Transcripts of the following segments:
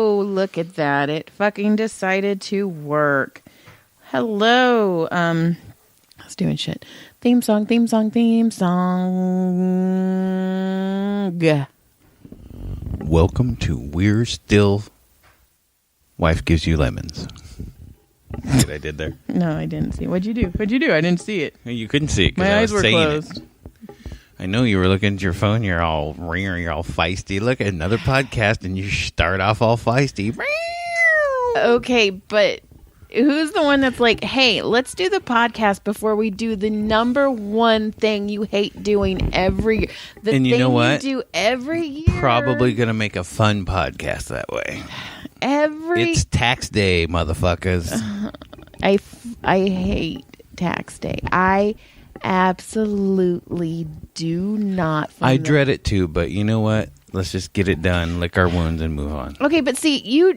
Oh, look at that. It fucking decided to work. Hello. I was doing shit. Theme song. Welcome to We're Still Wife Gives You Lemons. See what I did there? No, I didn't see. What'd you do? I didn't see it. You couldn't see it because My I eyes was were saying closed. it. I know you were looking at your phone. You're all ringer. You're all feisty. Look at another podcast, and you start off all feisty. Okay, but who's the one that's like, hey, let's do the podcast before we do the number one thing you hate doing every year? The and you thing know what? You do every year. Probably going to make a fun podcast that way. It's tax day, motherfuckers. I hate tax day. I absolutely do not. I dread it too, but you know what? Let's just get it done, lick our wounds, and move on. Okay, but see,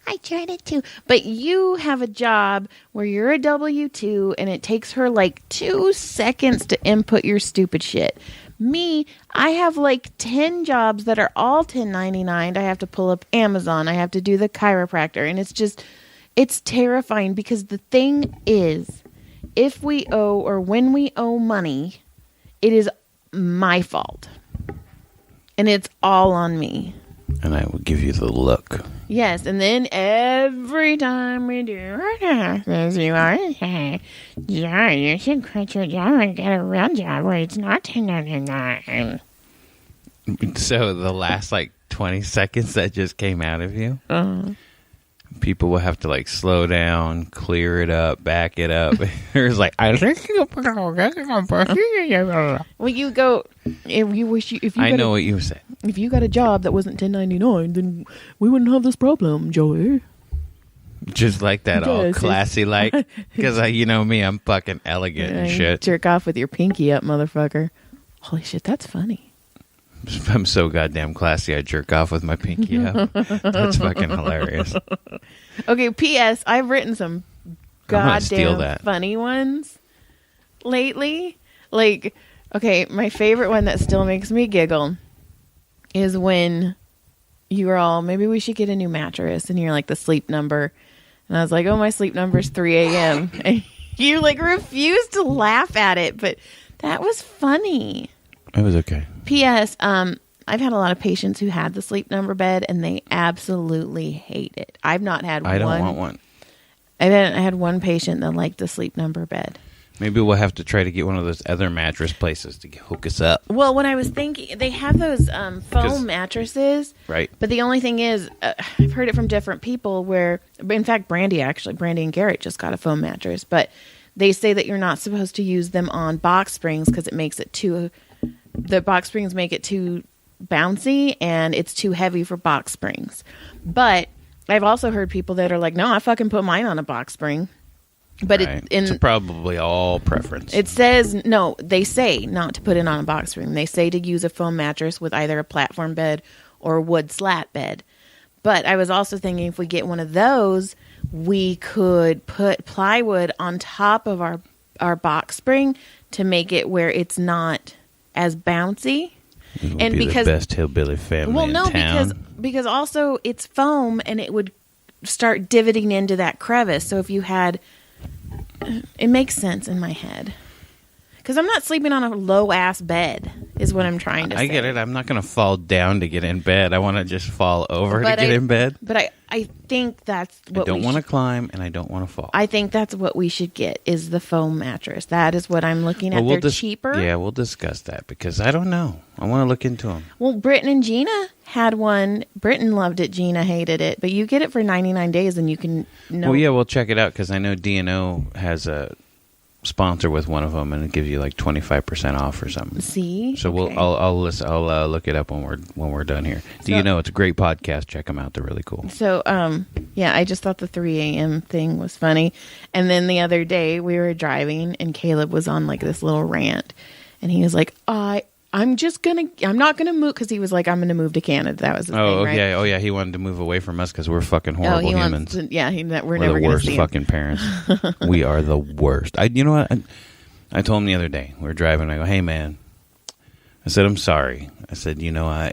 I tried it too. But you have a job where you're a W-2 and it takes her like 2 seconds to input your stupid shit. Me, I have like 10 jobs that are all 1099. I have to pull up Amazon. I have to do the chiropractor. And it's terrifying because the thing is, if we owe or when we owe money, it is my fault. And it's all on me. And I will give you the look. Yes, and then every time we do our taxes, you are, yeah, you should quit your job and get a real job where it's not 1099. So the last like 20 seconds that just came out of you, people will have to like slow down, clear it up, back it up. There's like, well, you go. If I know what you said. If you got a job that wasn't 1099, then we wouldn't have this problem, Joey. Just like that, all classy, like, because you know me, I'm fucking elegant and shit. Jerk off with your pinky up, motherfucker. Holy shit, that's funny. I'm so goddamn classy. I jerk off with my pinky up. That's fucking hilarious. Okay, P.S. I've written some goddamn funny ones lately. Like, okay, my favorite one that still makes me giggle is when you were all, maybe we should get a new mattress, and you're like, the sleep number. And I was like, oh, my sleep number's 3 a.m. And you like refused to laugh at it, but that was funny. It was okay. P.S. I've had a lot of patients who had the sleep number bed, and they absolutely hate it. I've not had one. I don't want one. I had one patient that liked the sleep number bed. Maybe we'll have to try to get one of those other mattress places to hook us up. Well, when I was thinking, they have those foam mattresses. Right. But the only thing is, I've heard it from different people where, in fact, Brandy and Garrett just got a foam mattress. But they say that you're not supposed to use them on box springs because it makes it the box springs make it too bouncy and it's too heavy for box springs. But I've also heard people that are like, no, I fucking put mine on a box spring. But right. It's probably all preference. It says, no, they say not to put it on a box spring. They say to use a foam mattress with either a platform bed or a wood slat bed. But I was also thinking if we get one of those, we could put plywood on top of our box spring to make it where it's not as bouncy. And be because the best hillbilly family in town. because also it's foam and it would start divoting into that crevice. So if you had, it makes sense in my head. Because I'm not sleeping on a low-ass bed, is what I'm trying to say. I get it. I'm not going to fall down to get in bed. I want to just fall over to get in bed. But I think that's what I don't want to climb, and I don't want to fall. I think that's what we should get, is the foam mattress. That is what I'm looking at. They're cheaper. Yeah, we'll discuss that, because I don't know. I want to look into them. Well, Britton and Gina had one. Britton loved it. Gina hated it. But you get it for 99 days, and you can know. Well, yeah, we'll check it out, because I know D&O has a sponsor with one of them, and it gives you like 25% off or something. See, so okay. I'll look it up when we're done here. Do you know it's a great podcast? Check them out; they're really cool. So yeah, I just thought the 3 a.m. thing was funny, and then the other day we were driving, and Caleb was on like this little rant, and he was like, I'm not gonna move, because he was like, I'm gonna move to Canada. That was his thing, right? Yeah, yeah, he wanted to move away from us because we're fucking horrible humans. We're never the worst fucking parents. We are the worst. You know what? I told him the other day, we were driving, I go, hey man, I said, I'm sorry. I said, you know, I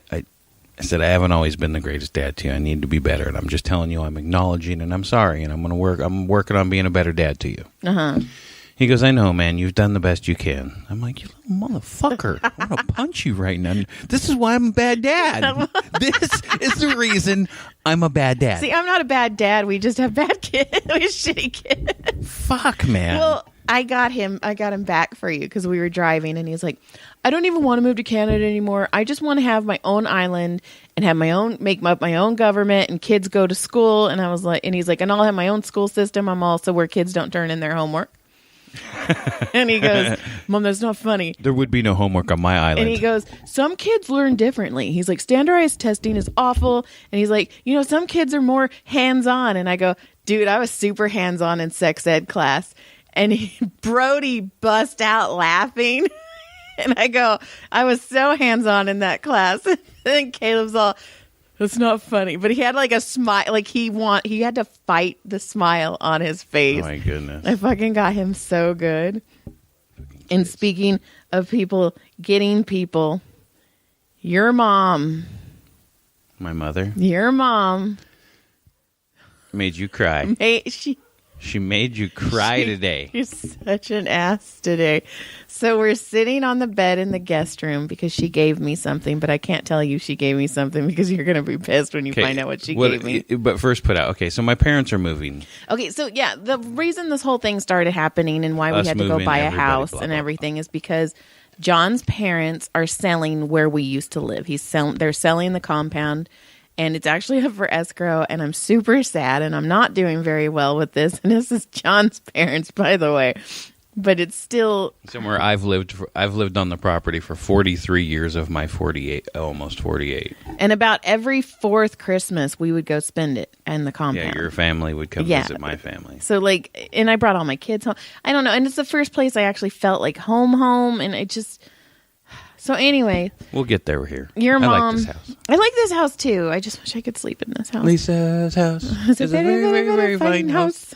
I said, I haven't always been the greatest dad to you. I need to be better. And I'm just telling you, I'm acknowledging and I'm sorry. And I'm working on being a better dad to you. Uh-huh. He goes, I know, man. You've done the best you can. I'm like, you little motherfucker. I want to punch you right now. This is why I'm a bad dad. This is the reason I'm a bad dad. See, I'm not a bad dad. We just have bad kids. We have shitty kids. Fuck, man. Well, I got him back for you because we were driving and he's like, I don't even want to move to Canada anymore. I just want to have my own island and have make up my own government and kids go to school. And I was like, and he's like, and I'll have my own school system. I'm also where kids don't turn in their homework. And he goes, Mom, that's not funny. There would be no homework on my island. And he goes, some kids learn differently. He's like, standardized testing is awful. And he's like, some kids are more hands-on. And I go, dude, I was super hands-on in sex ed class. And Brody bust out laughing. And I go, I was so hands-on in that class. And then Caleb's all, that's not funny. But he had like a smile, like he had to fight the smile on his face. Oh my goodness. I fucking got him so good. And speaking of people getting people, your mom. My mother? Your mom. Made you cry. She made you cry today. You're such an ass today. So we're sitting on the bed in the guest room because she gave me something, but I can't tell you she gave me something because you're going to be pissed when you find out what she gave me. But first put out, okay, so my parents are moving. Okay, so yeah, the reason this whole thing started happening and why we had to go buy a house and everything is because John's parents are selling where we used to live. They're selling the compound. And it's actually up for escrow, and I'm super sad, and I'm not doing very well with this. And this is John's parents, by the way. But it's still somewhere I've lived on the property for 43 years of my 48, almost 48. And about every fourth Christmas, we would go spend it in the compound. Yeah, your family would come visit my family. So like, and I brought all my kids home. I don't know, and it's the first place I actually felt like home, and it just. So anyway, we'll get there here. Your mom. I like this house. I like this house too. I just wish I could sleep in this house. Lisa's house is a very, very, very fine house.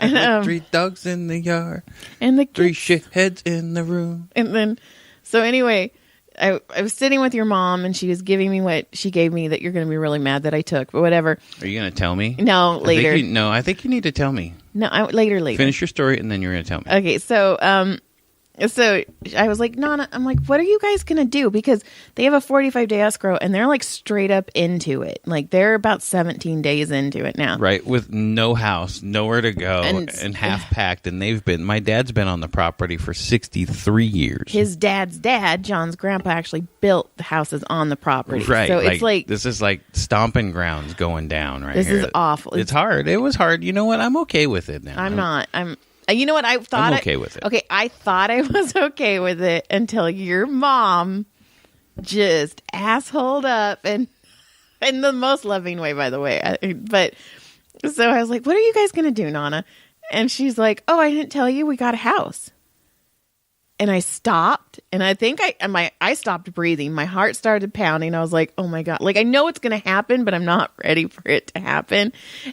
And 3 dogs in the yard. And the 3 shitheads in the room. And then, so anyway, I was sitting with your mom and she was giving me what she gave me that you're going to be really mad that I took, but whatever. Are you going to tell me? No, later. I think you need to tell me. No, later. Finish your story and then you're going to tell me. Okay, so I was like, Nana, I'm like, what are you guys going to do? Because they have a 45-day escrow and they're like straight up into it. Like they're about 17 days into it now. Right. With no house, nowhere to go and half packed. And my dad's been on the property for 63 years. His dad's dad, John's grandpa, actually built the houses on the property. Right. So it's like. This is like stomping grounds going down right this here. This is awful. It's hard. It was hard. You know what? I'm okay with it now. I'm not. You know what? I thought I'm okay with it. Okay, I thought I was okay with it until your mom just assholed up and in the most loving way, by the way. But so I was like, "What are you guys gonna do, Nana?" And she's like, "Oh, I didn't tell you we got a house." And I stopped, and I think I stopped breathing. My heart started pounding. I was like, "Oh my God!" Like I know it's gonna happen, but I'm not ready for it to happen.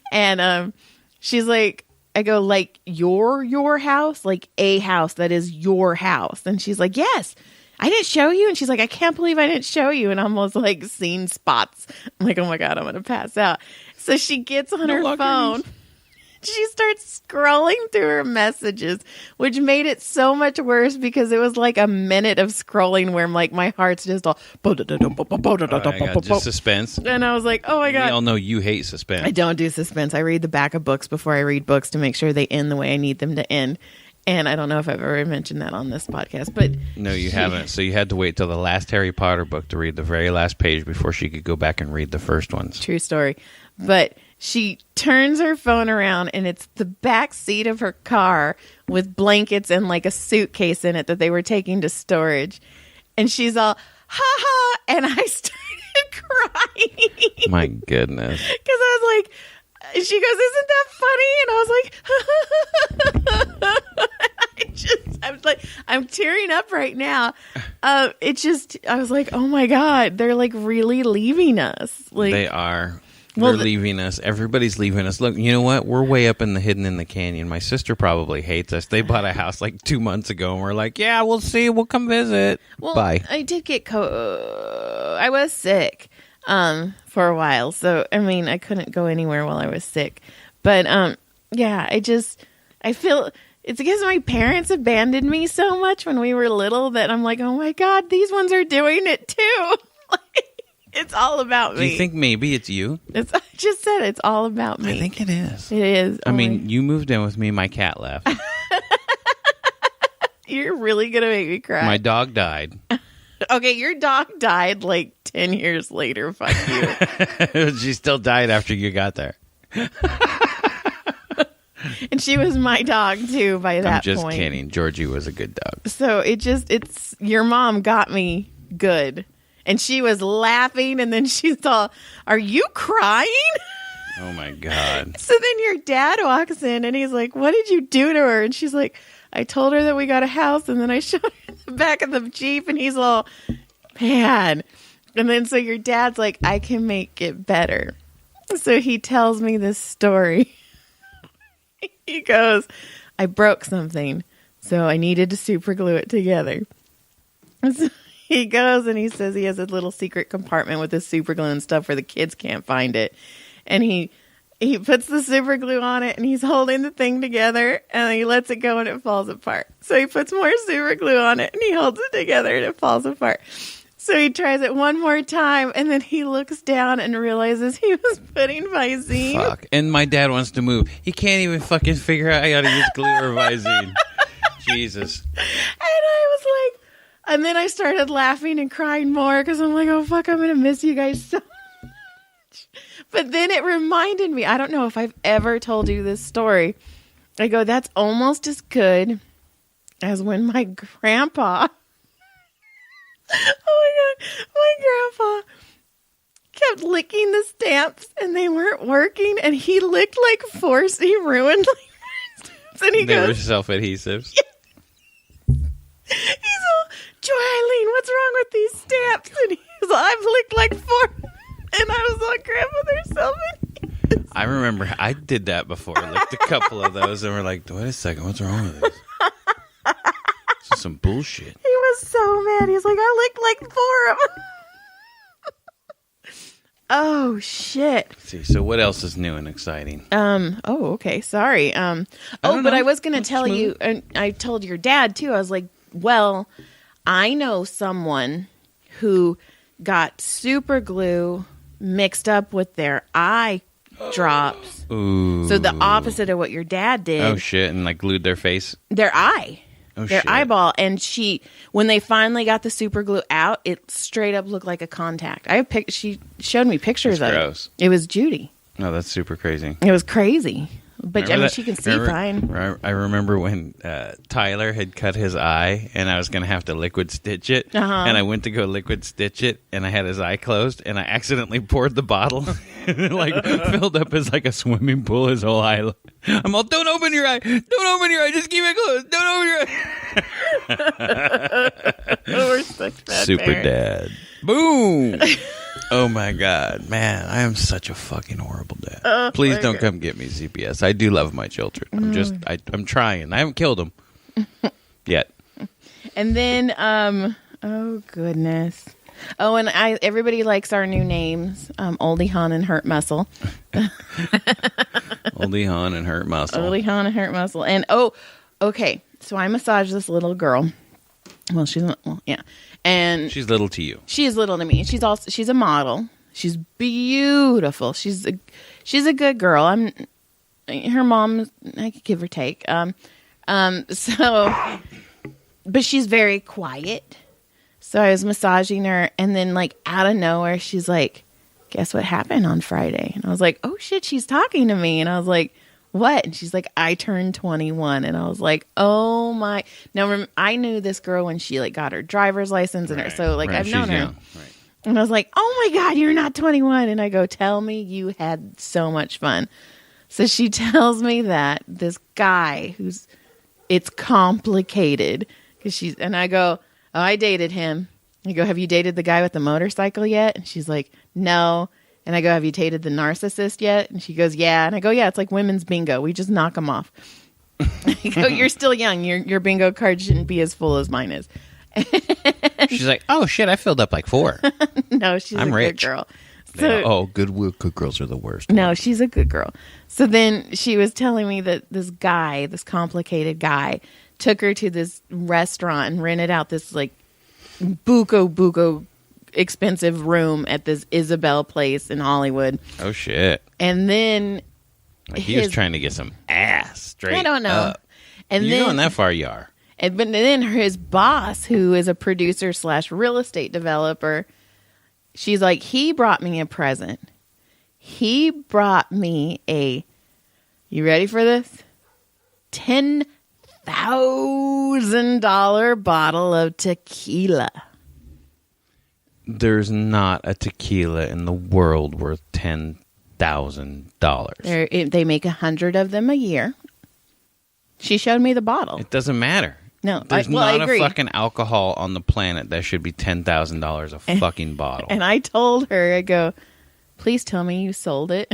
And she's like. I go, like, your house? Like, a house that is your house? And she's like, yes. I didn't show you? And she's like, I can't believe I didn't show you. And I'm almost, like, seeing spots. I'm like, oh, my God, I'm going to pass out. So she gets on her phone. She starts scrolling through her messages, which made it so much worse because it was like a minute of scrolling where I'm like, my heart's just all... just suspense. And I was like, oh my God. We all know you hate suspense. I don't do suspense. I read the back of books before I read books to make sure they end the way I need them to end. And I don't know if I've ever mentioned that on this podcast, but... No, you haven't. So you had to wait till the last Harry Potter book to read the very last page before she could go back and read the first ones. True story. But... she turns her phone around and it's the back seat of her car with blankets and like a suitcase in it that they were taking to storage. And she's all, ha ha. And I started crying. My goodness. Because I was like, she goes, isn't that funny? And I was like, I was like, I'm tearing up right now. I was like, oh my God, they're like really leaving us. Like they are. They're leaving us. Everybody's leaving us. Look, you know what? We're way up hidden in the canyon. My sister probably hates us. They bought a house like 2 months ago, and we're like, yeah, we'll see. We'll come visit. Well, bye. I did get I was sick. for a while. So, I mean, I couldn't go anywhere while I was sick. But, yeah, I feel it's because my parents abandoned me so much when we were little that I'm like, oh my God, these ones are doing it too. It's all about me. Do you think maybe it's you? I just said it's all about me. I think it is. It is. I mean, you moved in with me. My cat left. You're really going to make me cry. My dog died. Okay, your dog died like 10 years later. Fuck you. She still died after you got there. And she was my dog too by that point. I'm just kidding. Georgie was a good dog. So it's your mom got me good. And she was laughing, and then she thought, are you crying? Oh, my God. So then your dad walks in, and he's like, what did you do to her? And she's like, I told her that we got a house, and then I showed her the back of the Jeep, and he's all, man. And then so your dad's like, I can make it better. So he tells me this story. He goes, I broke something, so I needed to super glue it together. So he goes and he says he has a little secret compartment with his super glue and stuff where the kids can't find it. And he puts the super glue on it and he's holding the thing together and he lets it go and it falls apart. So he puts more super glue on it and he holds it together and it falls apart. So he tries it one more time and then he looks down and realizes he was putting Visine. Fuck. And my dad wants to move. He can't even fucking figure out how to use glue or Visine. Jesus. And I was like, and then I started laughing and crying more because I'm like, oh, fuck, I'm going to miss you guys so much. But then it reminded me, I don't know if I've ever told you this story. I go, that's almost as good as when my grandpa, oh my God, my grandpa kept licking the stamps and they weren't working and he licked like force. He ruined like stamps. And They were self-adhesives. He's all, Joylene, what's wrong with these stamps? And he's all, I've licked like 4. And I was like, Grandpa, they're self-adhesives. I remember I did that before. I licked a couple of those and we're like, wait a second, what's wrong with this? This is some bullshit. He was so mad. He's like, I licked like 4 of them. Oh, shit. Let's see, so what else is new and exciting? Okay, sorry. I was going to tell you, and I told your dad too, I was like, well, I know someone who got super glue mixed up with their eye drops. Ooh. So the opposite of what your dad did. Oh, shit, and like glued their face? Their eye. Oh, their shit. eyeball. And when they finally got the super glue out, it straight up looked like a contact. She showed me pictures That's of gross. it. It was Judy. No, that's super crazy. It was crazy. But Remember that? she can see fine. I remember when Tyler had cut his eye and I was going to have to liquid stitch it. Uh-huh. And I went to go liquid stitch it and I had his eye closed and I accidentally poured the bottle and it like filled up as like a swimming pool, his whole eye. I'm all, don't open your eye. Don't open your eye. Just keep it closed. Don't open your eye. We're such bad Super parents. dad. Boom. Oh my God, man! I am such a fucking horrible dad. Please don't come get me, CPS. I do love my children. I'm trying. I haven't killed them yet. And then, oh goodness. Oh, and everybody likes our new names. Oldie Han and Hurt Muscle. Oldie Han and Hurt Muscle. Oldie Han and Hurt Muscle. And okay. So I massage this little girl. Well, yeah. And she's little to you. She is little to me. She's a model. She's beautiful. She's a good girl. Her mom, I could give or take. But she's very quiet. So I was massaging her and then like out of nowhere, she's like, guess what happened on Friday? And I was like, oh shit, she's talking to me. And I was like, what? And she's like, I turned 21. And I was like, oh my. Now, I knew this girl when she like got her driver's license and I've known her. Young. Right. And I was like, oh my God, you're not 21. And I go, tell me you had so much fun. So she tells me that this guy it's complicated. And I go, oh, I dated him. I go, have you dated the guy with the motorcycle yet? And she's like, no. And I go, have you dated the narcissist yet? And she goes, yeah. And I go, yeah, it's like women's bingo. We just knock them off. I go, you're still young. Your bingo card shouldn't be as full as mine is. She's like, oh shit, I filled up like 4. No, she's I'm a rich. good girl. Good girls are the worst. No, she's a good girl. So then she was telling me that this complicated guy, took her to this restaurant and rented out this like buco expensive room at this Isabel place in Hollywood. Oh shit! And then he was trying to get some ass straight. I don't know. Up. And you're then going that far, you are. But then his boss, who is a producer / real estate developer, she's like, he brought me a present. He brought me you ready for this? $10,000 bottle of tequila. There's not a tequila in the world worth $10,000. They make 100 of them a year. She showed me the bottle. It doesn't matter. No, there's I not agree. a fucking alcohol on the planet that should be $10,000 a fucking bottle. And I told her, I go, please tell me you sold it.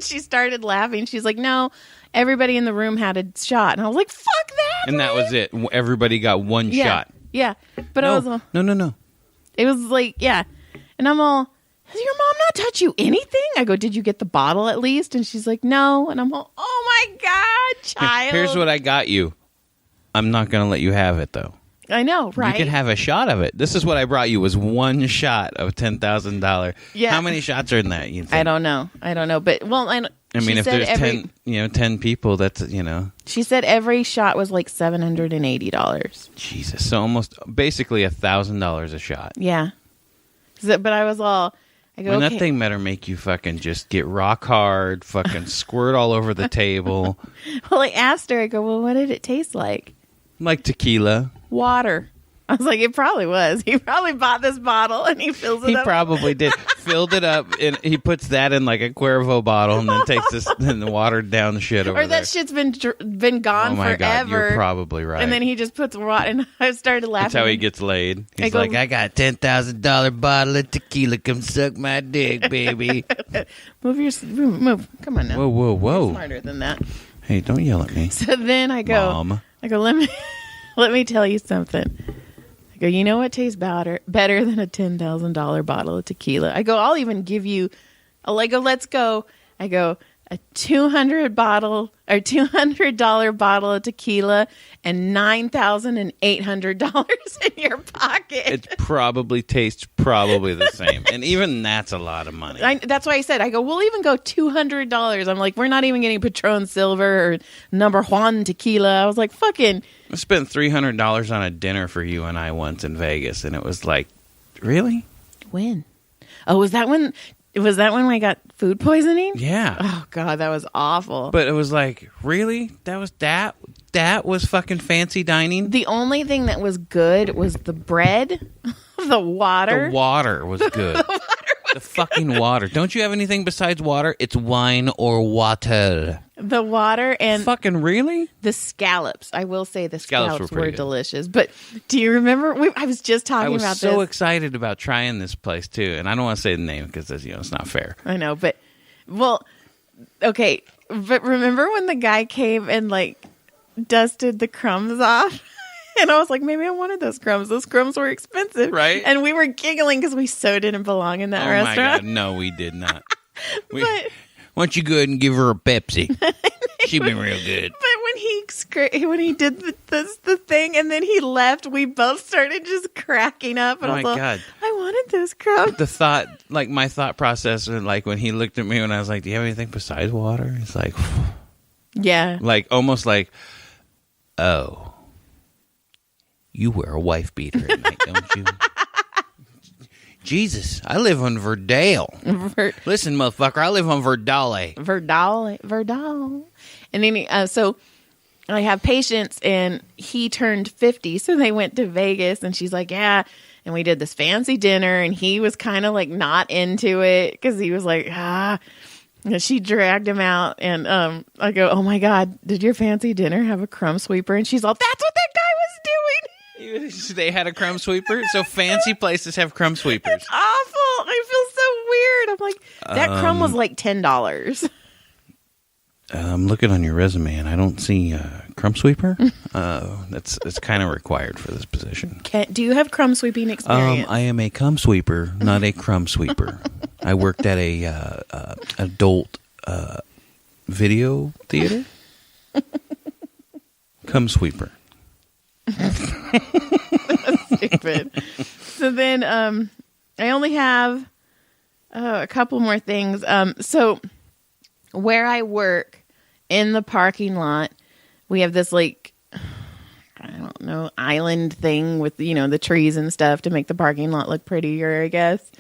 She started laughing. She's like, no, everybody in the room had a shot. And I was like, fuck that. And that was it. Everybody got one shot. Yeah. But I was all, No. It was like, yeah. And I'm all, has your mom not taught you anything? I go, did you get the bottle at least? And she's like, no. And I'm all, oh my God, child. Here's what I got you. I'm not going to let you have it, though. I know, right? You can have a shot of it. This is what I brought you was one shot of $10,000. Yeah. How many shots are in that? You think? I don't know. But, well, I mean, if there's 10 people, that's, She said every shot was like $780. Jesus. So almost, basically $1,000 a shot. Yeah. But I was all, I go, okay. That thing better make you fucking just get rock hard, fucking squirt all over the table. Well, I asked her, I go, well, what did it taste like? Like tequila. Water. I was like, it probably was. He probably bought this bottle and he fills it up. He probably did. Filled it up and he puts that in like a Cuervo bottle and then takes this and watered down the shit over there. Or that shit's been gone forever. Oh my God, you're probably right. And then he just puts water and I started laughing. That's how he gets laid. He's like, I got a $10,000 bottle of tequila. Come suck my dick, baby. Move. Come on now. Whoa. You're smarter than that. Hey, don't yell at me. So then I go, Mom. let me tell you something. I go, you know what tastes better than a $10,000 bottle of tequila? I go, I'll even give you, let's go. I go, a $200 bottle of tequila and $9,800 in your pocket. It probably tastes the same. And even that's a lot of money. That's why I said, I go, we'll even go $200. I'm like, we're not even getting Patron Silver or Number Juan tequila. I was like, fucking. I spent $300 on a dinner for you and I once in Vegas. And it was like, really? When? Oh, was that when I got food poisoning? Yeah. Oh God, that was awful. But it was like, really? That was fucking fancy dining? The only thing that was good was the bread, the water. The water was good. The fucking water. Don't you have anything besides water? It's wine or water. The water and fucking really? The scallops. I will say the scallops were good. Delicious. But do you remember? I was just talking about this. I was so excited about trying this place too, and I don't want to say the name because it's not fair. I know, but okay. But remember when the guy came and dusted the crumbs off? And I was like, maybe I wanted those crumbs. Those crumbs were expensive. Right? And we were giggling because we so didn't belong in that restaurant. Oh, my God. No, we did not. Why don't you go ahead and give her a Pepsi? She's been real good. But when he did the thing and then he left, we both started just cracking up. And oh, my God. I wanted those crumbs. The thought, my thought process, when he looked at me when I was like, do you have anything besides water? It's like, yeah. Almost like, oh. You wear a wife beater at night, don't you? Jesus, I live on Verdale. Listen, motherfucker, I live on Verdale. Verdale. And then, so I have patients, and he turned 50, so they went to Vegas, and she's like, yeah. And we did this fancy dinner, and he was kind of not into it because he was like, And she dragged him out, and I go, oh my God, did your fancy dinner have a crumb sweeper? And she's all, that's what that guy was doing. They had a crumb sweeper? So fancy places have crumb sweepers. It's awful. I feel so weird. I'm like, that crumb was like $10. I'm looking on your resume, and I don't see crumb sweeper. That's kind of required for this position. Do you have crumb sweeping experience? I am a cum sweeper, not a crumb sweeper. I worked at a adult video theater. Cum sweeper. Stupid. So then I only have a couple more things. So where I work in the parking lot, we have this like, I don't know, island thing with, the trees and stuff to make the parking lot look prettier, I guess.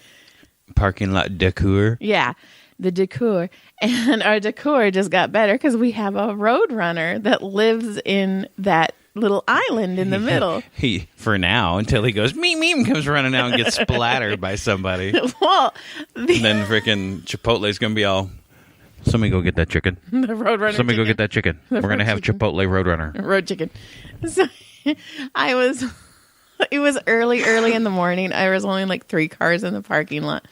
Parking lot decor. Yeah, the decor. And our decor just got better because we have a road runner that lives in that little island in the middle. He, for now, until he goes, meep, meep, and comes running out and gets splattered by somebody. Well, then freaking Chipotle's going to be all, somebody go get that chicken. The Roadrunner Somebody chicken. go get that chicken. We're going to have chicken. Chipotle Roadrunner. Road chicken. So it was early in the morning. There was only like 3 cars in the parking lot.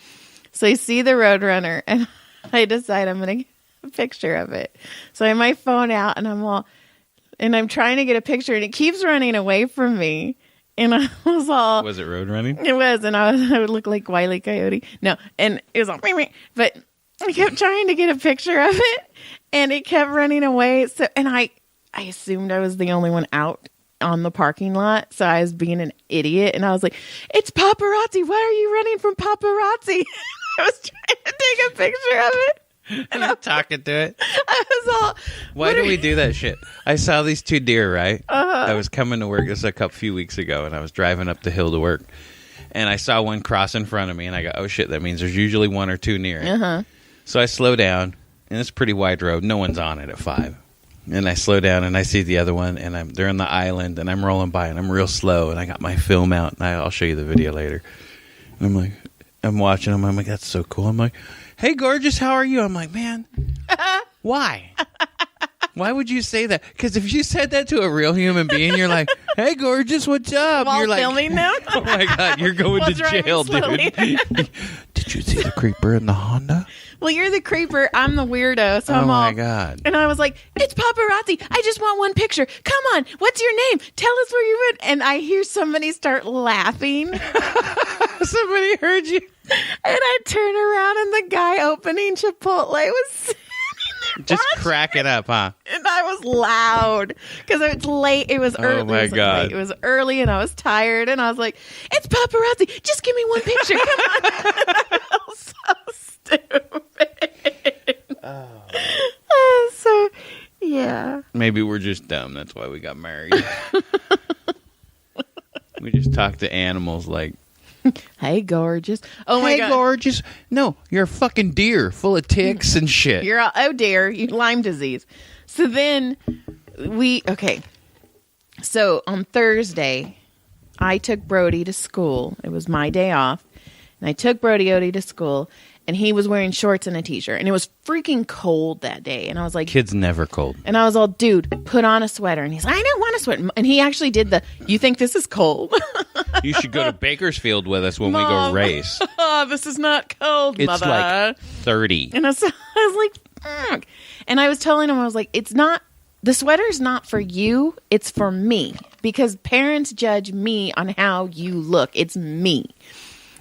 So I see the Roadrunner and I decide I'm going to get a picture of it. So I have my phone out and I'm trying to get a picture and it keeps running away from me. And I was all... Was it road running? It was. And I would look like Wile E. Coyote. No. And it was all... But I kept trying to get a picture of it and it kept running away. So, and I assumed I was the only one out on the parking lot. So I was being an idiot and I was like, it's paparazzi. Why are you running from paparazzi? I was trying to take a picture of it. And I'm talking to it. I was all... Why do we do that shit? I saw these 2 deer, right? Uh-huh. I was coming to work. This was a few weeks ago, and I was driving up the hill to work. And I saw one cross in front of me, and I go, oh, shit, that means there's usually 1 or 2 near it. Uh-huh. So I slow down, and it's a pretty wide road. No one's on it at 5. And I slow down, and I see the other one, and they're on the island, and I'm rolling by, and I'm real slow, and I got my film out, and I'll show you the video later. And I'm like, I'm watching them. I'm like, that's so cool. I'm like, hey, gorgeous, how are you? I'm like, man, why? Why would you say that? Because if you said that to a real human being, you're like, hey, gorgeous, what's up? While you're like, filming them? Oh, my God, you're going to jail, dude. Did you see the creeper in the Honda? Well, you're the creeper. I'm the weirdo. So oh, I'm my all... God. And I was like, it's paparazzi. I just want one picture. Come on. What's your name? Tell us where you went. And I hear somebody start laughing. Somebody heard you. And I turn around and the guy opening Chipotle was sitting there just watching cracking up, huh? And I was loud because it was late. It was early. Oh, my God. It was early and I was tired. And I was like, it's paparazzi. Just give me one picture. Come on. I felt so stupid. So, yeah. Maybe we're just dumb. That's why we got married. We just talk to animals like, hey, gorgeous. Oh, my hey, God. gorgeous. No, you're a fucking deer full of ticks and shit. You're all, oh, dear. You Lyme disease. So then okay. So on Thursday, I took Brody to school. It was my day off. And I took Brody Odie to school. And he was wearing shorts and a t-shirt. And it was freaking cold that day. And I was like... Kid's never cold. And I was all, dude, put on a sweater. And he's like, I don't want a sweater. And he actually did you think this is cold? You should go to Bakersfield with us when Mom. we go race. Oh, this is not cold, It's mother. like 30. And I was like, ugh. And I was telling him, I was like, it's not... The sweater's not for you. It's for me. Because parents judge me on how you look. It's me.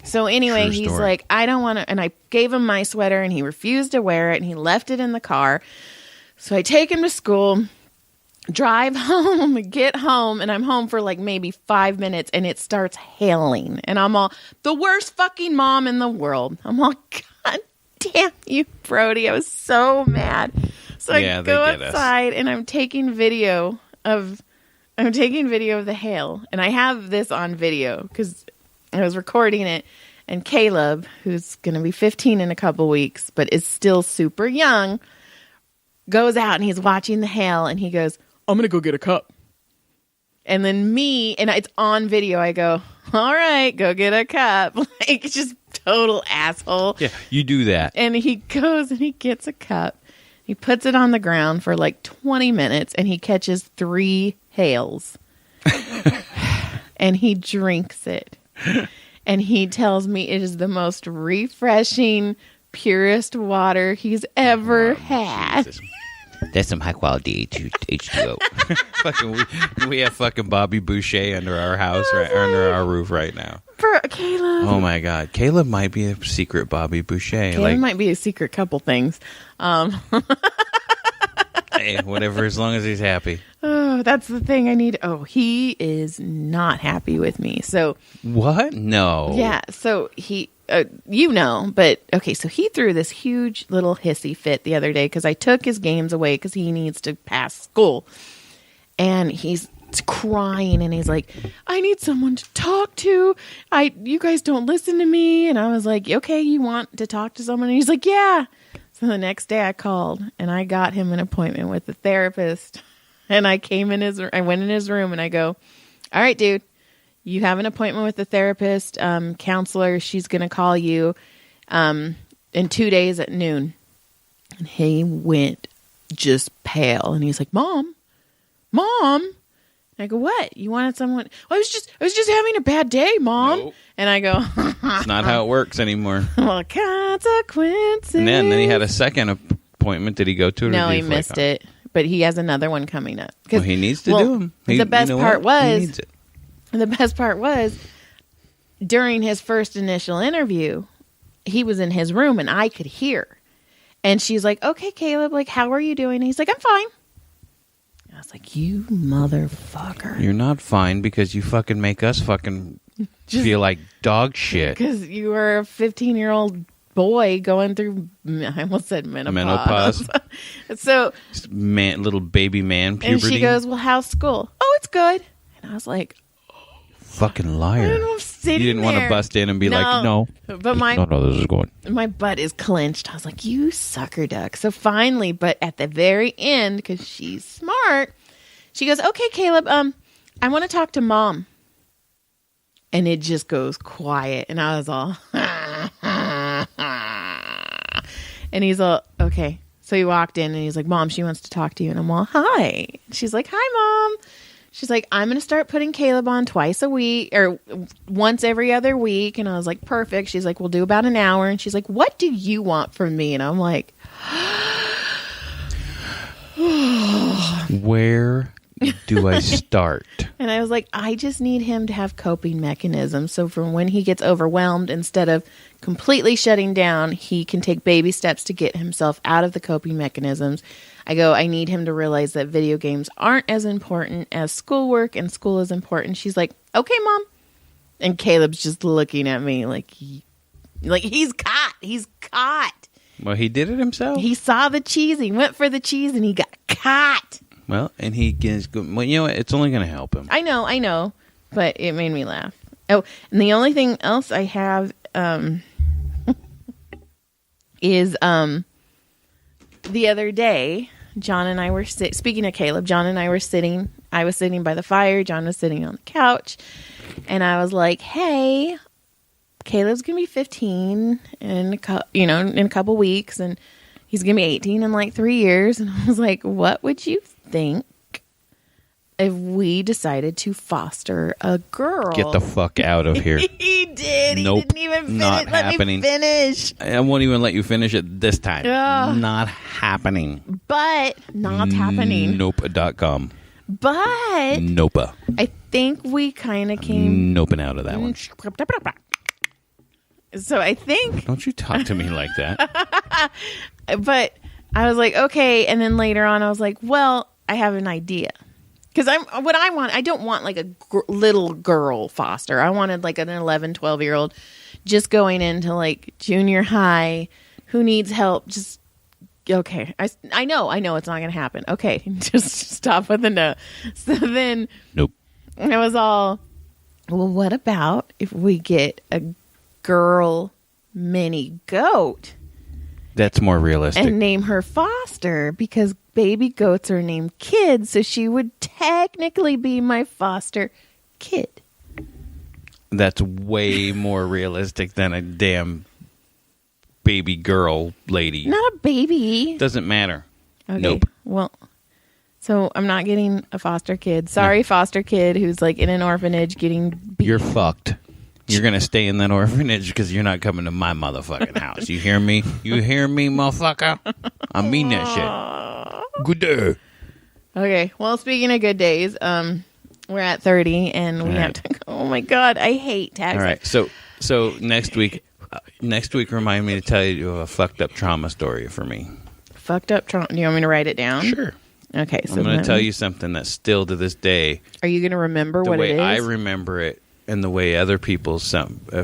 So anyway, True he's story. like, I don't want to, and I gave him my sweater and he refused to wear it and he left it in the car. So I take him to school, drive home, get home, and I'm home for like maybe 5 minutes and it starts hailing. And I'm all, the worst fucking mom in the world. I'm all, God damn you, Brody. I was so mad. So Yeah, I they go get us. outside and I'm taking video of the hail. And I have this on video because I was recording it, and Caleb, who's going to be 15 in a couple weeks, but is still super young, goes out and he's watching the hail, and he goes, I'm going to go get a cup. And then me, and it's on video, I go, all right, go get a cup. Like, just total asshole. Yeah, you do that. And he goes and he gets a cup. He puts it on the ground for like 20 minutes, and he catches 3 hails. And he drinks it. And he tells me it is the most refreshing, purest water he's ever had. Jesus. That's some high quality H2O. Fucking, we have fucking Bobby Boucher under our house, under our roof right now. For Caleb. Oh my God, Caleb might be a secret Bobby Boucher. Caleb might be a secret couple things. Hey, whatever, as long as he's happy. Oh, that's the thing I need. Oh, he is not happy with me. So what? No. Yeah. So he, but okay. So he threw this huge little hissy fit the other day because I took his games away because he needs to pass school, and he's crying and he's like, I need someone to talk to. You guys don't listen to me. And I was like, okay, you want to talk to someone? And he's like, yeah. So the next day I called and I got him an appointment with a therapist, and I went in his room and I go, all right, dude, you have an appointment with the therapist, counselor. She's going to call you, in 2 days at noon. And he went just pale and he's like, Mom. I go, what? You wanted someone? Well, I was just having a bad day, Mom. Nope. And I go, it's not how it works anymore. Well, consequences. And then he had a second appointment. Did he go to it? No, he missed it. But he has another one coming up. Well, he needs to do them. The best part was during his first initial interview, he was in his room and I could hear. And she's like, okay, Caleb, like, how are you doing? And he's like, I'm fine. I was like, you motherfucker. You're not fine because you fucking make us fucking feel like dog shit. Because you were a 15-year-old boy going through, I almost said menopause. So, little baby man puberty. And she goes, well, how's school? Oh, it's good. And I was like, fucking liar. You didn't want to bust in and be like, no. But this is going. My butt is clenched. I was like, you sucker duck. So finally, but at the very end, because she's smart, she goes, okay, Caleb, I want to talk to Mom. And it just goes quiet. And I was all, and he's all, okay. So he walked in and he's like, Mom, she wants to talk to you. And I'm all, hi. She's like, hi, Mom. She's like, I'm going to start putting Caleb on twice a week or once every other week. And I was like, perfect. She's like, we'll do about an hour. And she's like, what do you want from me? And I'm like, where do I start? And I was like, I just need him to have coping mechanisms. So from when he gets overwhelmed, instead of completely shutting down, he can take baby steps to get himself out of the coping mechanisms. I go, I need him to realize that video games aren't as important as schoolwork and school is important. She's like, okay, Mom. And Caleb's just looking at me like he's caught. He's caught. Well, he did it himself. He saw the cheese. He went for the cheese and he got caught. Well, and he gets good. Well, you know what? It's only going to help him. I know. But it made me laugh. Oh, and the only thing else I have is the other day, John and I were speaking of Caleb, John and I were sitting. I was sitting by the fire. John was sitting on the couch. And I was like, hey, Caleb's going to be 15 in a couple weeks. And he's going to be 18 in like 3 years. And I was like, what would you think if we decided to foster a girl? Get the fuck out of here. He did. Nope, he didn't even not happening. Let me finish. I won't even let you finish it this time. Not happening. But not happening. Nope.com. But Nope. I think we kind of came noping out of that one. So I think. Don't you talk to me like that. But I was like, okay. And then later on, I was like, well, I have an idea. Because I don't want like a little girl foster. I wanted like an 11, 12-year-old just going into like junior high who needs help. Just, okay. I know it's not going to happen. Okay. Just stop with the no. So then. Nope. I was all, well, what about if we get a girl mini goat? That's more realistic. And name her Foster because baby goats are named kids. So she would technically be my foster kid. That's way more realistic than a damn baby girl lady. Not a baby. Doesn't matter. Okay. Nope. Well, so I'm not getting a foster kid. Sorry, foster kid who's like in an orphanage getting beat. You're fucked. You're going to stay in that orphanage because you're not coming to my motherfucking house. You hear me? You hear me, motherfucker? I mean that Good day. Okay. Well, speaking of good days, we're at 30 and we have to go. Oh my God. I hate taxes. All right. So next week, remind me to tell you a fucked up trauma story for me. Fucked up trauma. Do you want me to write it down? Sure. Okay. So I'm going to tell you something that still to this day. Are you going to remember the what way it is? I remember it and the way a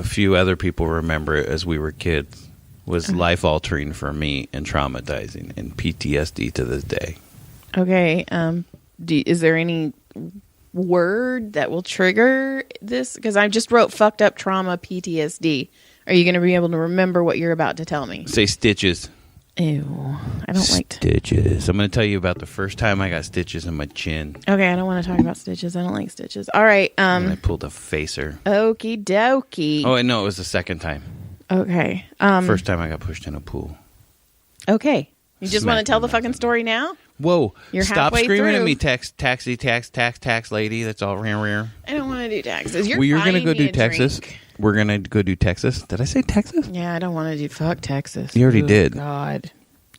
few other people remember it as we were kids was life-altering for me and traumatizing and PTSD to this day. Okay. Is there any word that will trigger this? Because I just wrote fucked up trauma PTSD. Are you going to be able to remember what you're about to tell me? Say stitches. Ew. I don't like stitches. I'm going to tell you about the first time I got stitches in my chin. Okay, I don't want to talk about stitches. I don't like stitches. All right. And I pulled a facer. Okie dokie. Oh, no, it was the second time. Okay. First time I got pushed in a pool. Okay. You just want to tell the Smack fucking story now? Whoa. You're Stop halfway screaming through. at me, tax lady. That's all rear. I don't want to do taxes. You're You're going to go do Texas. Drink. We're going to go do Texas. Did I say Texas? Yeah, I don't want to do fuck Texas. You already did. God.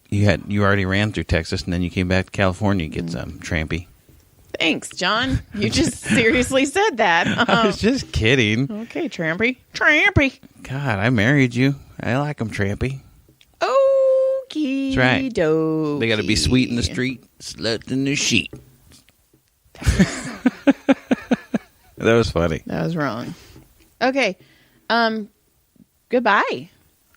You already ran through Texas, and then you came back to California to get some trampy. Thanks, John. You just seriously said that. I was just kidding. Okay, trampy. Trampy. God, I married you. I like them trampy. Okie That's right. dokie. They got to be sweet in the street, slut in the sheet. That was funny. That was wrong. Okay. Goodbye.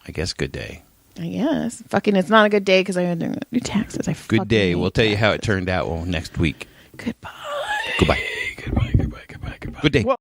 I guess good day. I guess. Fucking, it's not a good day because I had to do taxes. Good day. We'll tell you how it turned out next week. Goodbye. Goodbye. Goodbye. Good day.